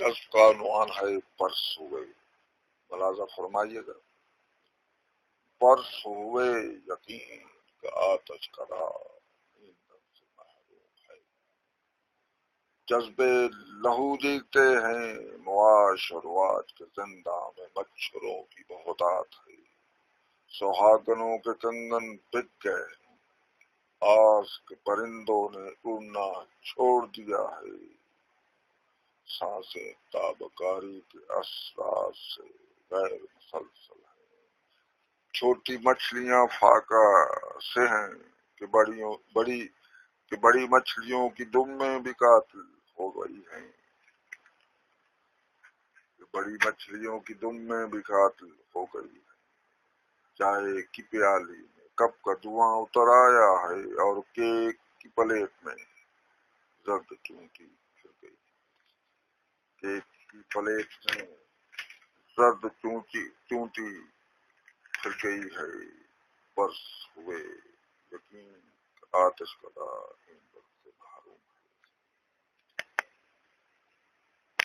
از کا نوان ہے برس ہوئے، ملاحظہ فرمائیے گا، برس ہوئے یقین کہ آتش کرا ایندھن سے محروم ہے، جذبے لہو جیتے ہیں معاش اور واج کے زندہ میں مچھروں کی بہتات ہے، سہاگنوں کے کنگن بک گئے، آس کے پرندوں نے اڑنا چھوڑ دیا ہے، سانسیں تابکاری کے اسرار سے غیر مسلسل ہیں، چھوٹی مچھلیاں فاقہ سے ہیں کہ بڑی مچھلیوں کی دم میں بھی قاتل ہو گئی ہیں، کہ بڑی مچھلیوں کی دم میں بھی قاتل ہو گئی ہیں، چائے کی پیالی میں کپ کا دھواں اتر آیا ہے اور کیک کی پلیٹ میں زرد چونٹی پھر گئی، کیک کی پلیٹ میں زرد چونٹی پھر گئی ہے، برس ہوئے یقین آتش کا